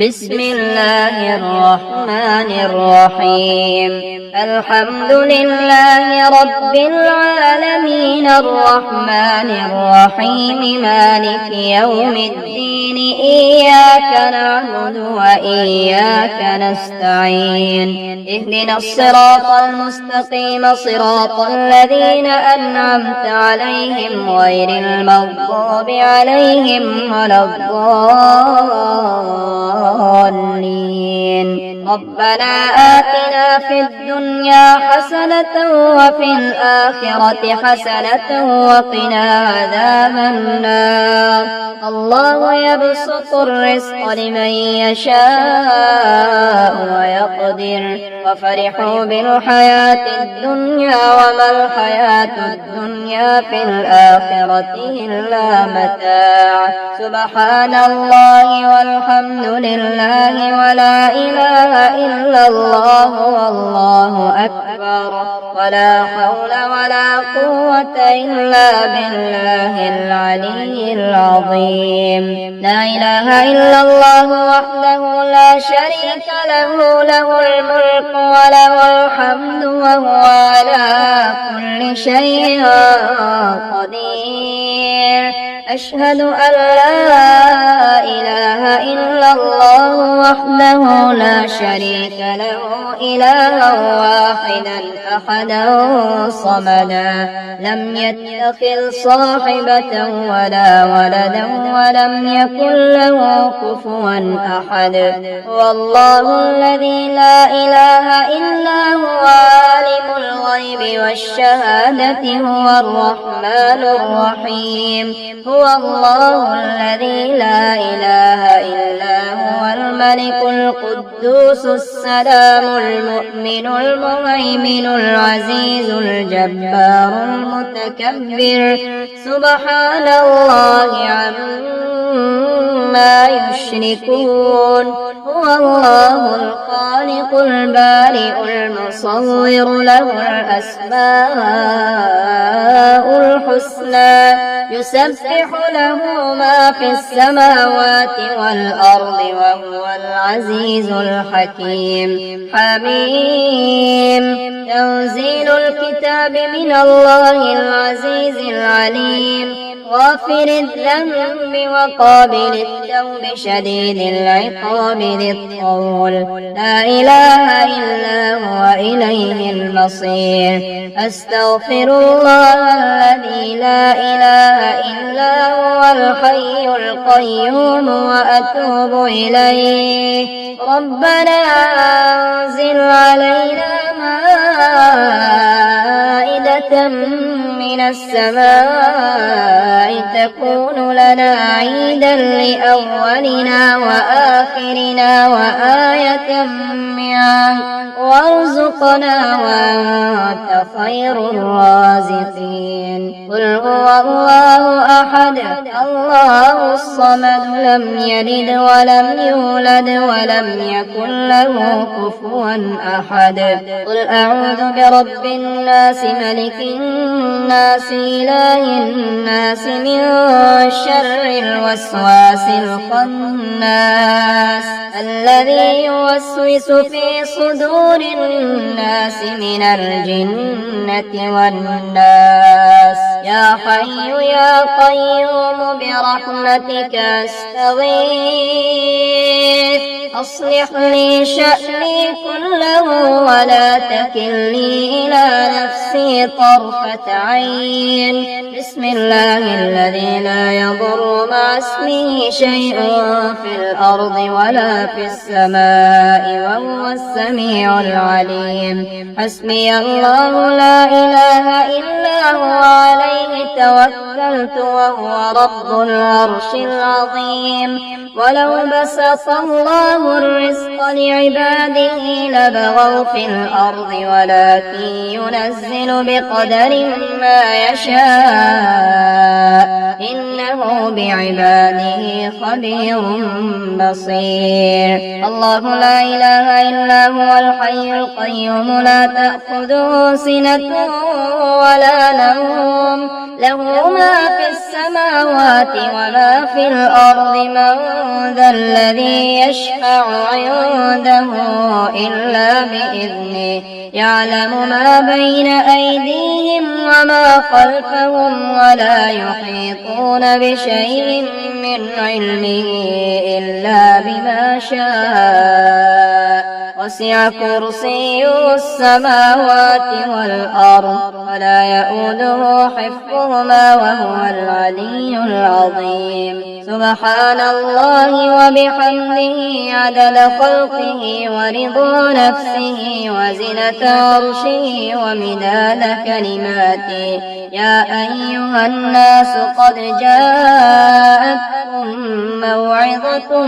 بسم الله الرحمن الرحيم. الحمد لله رب العالمين الرحمن الرحيم مالك يوم الدين إياك نعبد وإياك نستعين اهدنا الصراط المستقيم صراط الذين أنعمت عليهم غير المغضوب عليهم ولا الضالين. ربنا آتنا في الدنيا حسنة وفي الآخرة حسنة وقنا عذاب النار. الله يبسط الرزق لمن يشاء ويقدر وفرحوا بالحياة الدنيا وما الحياة الدنيا في الآخرة إلا متاع. سبحان الله والحمد لله ولا إله إلا الله والله أكبر ولا حول ولا قوة إلا بالله العلي العظيم. لا إله إلا الله وحده لا شريك له له الملك وله الحمد وهو على كل شيء قدير. أشهد أن لا إله إلا الله وحده لا شريك له إلها واحدا أحدا صمدا لم يتخذ صاحبة ولا ولدا ولم يكن له كفوا أحد. هو الله الذي لا إله إلا هو عالم الغيب والشهادة هو الرحمن الرحيم. هو الله الذي لا إله إلا هو الملك القدوس السلام المؤمن المهيمن العزيز الجبار المتكبر. سبحان الله عما يشركون. هو الله الخالق البارئ المصور له الأسماء الحسنى يسبح له ما في السماوات والأرض وهو العزيز الحكيم. حميم. تنزيل الكتاب من الله العزيز العليم غافر الذنب وقابل التوب شديد العقاب ذي الطول. لا إله إلا هو إليه المصير. أستغفر الله الذي لا إله إلا هو الحي القيوم وأتوب إليه. ربنا أنزل علينا مائدة من السماء تكون لنا عيدا لأولنا وآخرنا وآية منك وارزقنا وأنت خير الرازقين. قل هو الله أحد الله الصمد لم يلد ولم يولد ولم يكن له كفوا أحد. قل أعوذ برب الناس ملك الناس إله الناس من شر الوسواس الخناس الذي يوسوس في صدور الناس من الجنة والناس. يا حي يا قيوم برحمتك أستغيث أصلح لي شأني كله ولا تكلني إلى نفسي طرفة عين. بسم الله الذي لا يضر مع اسمه شيء في الأرض ولا في السماء وهو السميع العليم. حسبي الله لا إله إلا هو عليه توكلت وهو رب العرش العظيم. ولو بسط الله الرزق لعباده لبغوا في الأرض ولكن ينزل بقدر ما يشاء إنه بعباده خبير بصير. الله لا إله إلا هو الحي القيوم لا تأخذه سنة ولا نوم له ما في السماوات وما في الأرض من ذا الذي يشفع عنده إلا بإذنه يعلم ما بين أيديهم وما خلفهم ولا يحيطون بشيء من علمه إلا بما شاء وسع كرسيه السماوات والأرض ولا يؤوده حفظهما وهو العلي العظيم سبحان الله وبحمده عدد خلقه ورضا نفسه وزنة عرشه ومداد كلماته يا أيها الناس قد جاءتكم موعظة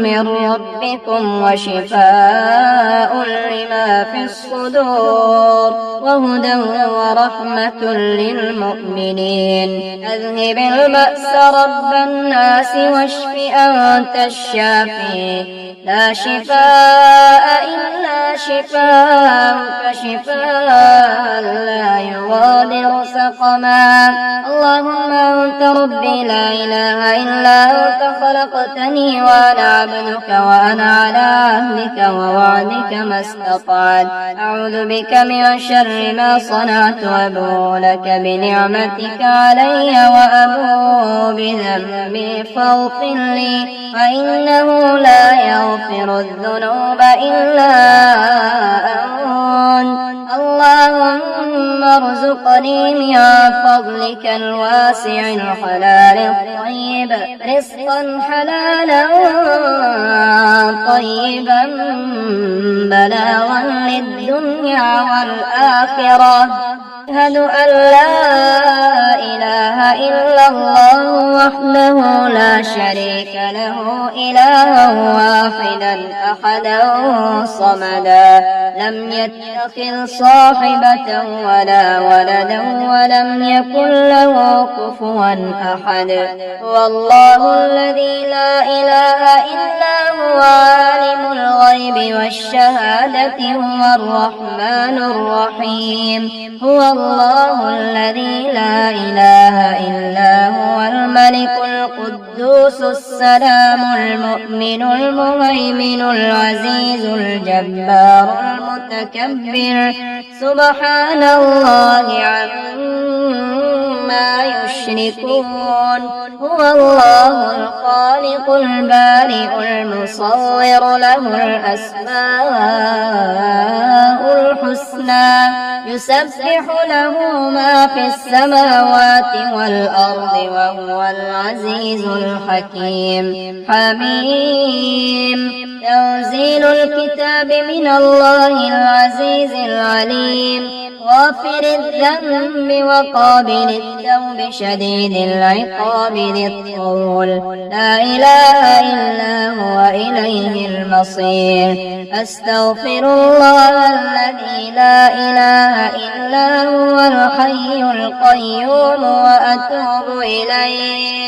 من ربكم وشفاء لما في الصدور وهدى ورحمة للمؤمنين أذهب البأس رب الناس واشف أنت الشافي لا شفاء إلا شفاءك شفاء لا يغادر سقما اللهم أنت ربي لا إله إلا أنت خلقتني وأنا عبدك وأنا على عهدك ووعدك ما استطعت أعوذ بك من شر ما صنعت وأبوء لك بنعمتك علي وأبوء بذنبي فاغفر لي فإنه لا يغفر الذنوب إلا أنت اللهم ارزقني من فضلك الواسع الحلال الطيب رزقا حلالا طيبا بلاغا للدنيا والآخرة أشهد أن لا إله إلا الله وحده لا شريك له إلها واحدا أحدا صمدا لم يتخذ صاحبة ولا ولدا ولم يكن له كفوا أحد هو الله الذي لا إله إلا هو عالم الغيب والشهادة هو الرحمن الرحيم هو الله الذي لا إله إلا هو الملك القدوس السلام المؤمن المهيمن العزيز الجبار المتكبر سبحان الله عما يشركون هو الله الخالق البارئ المصور له الأسماء الحسنى يسبح له ما في السماوات والأرض وهو العزيز الحكيم حميم تنزيل الكتاب من الله العزيز العليم غافر الذنب وقابل التوب شديد العقاب ذي الطول لا إله إلا هو إليه المصير أستغفر الله الذي لا إله إلا هو الحي القيوم وأتوب إليه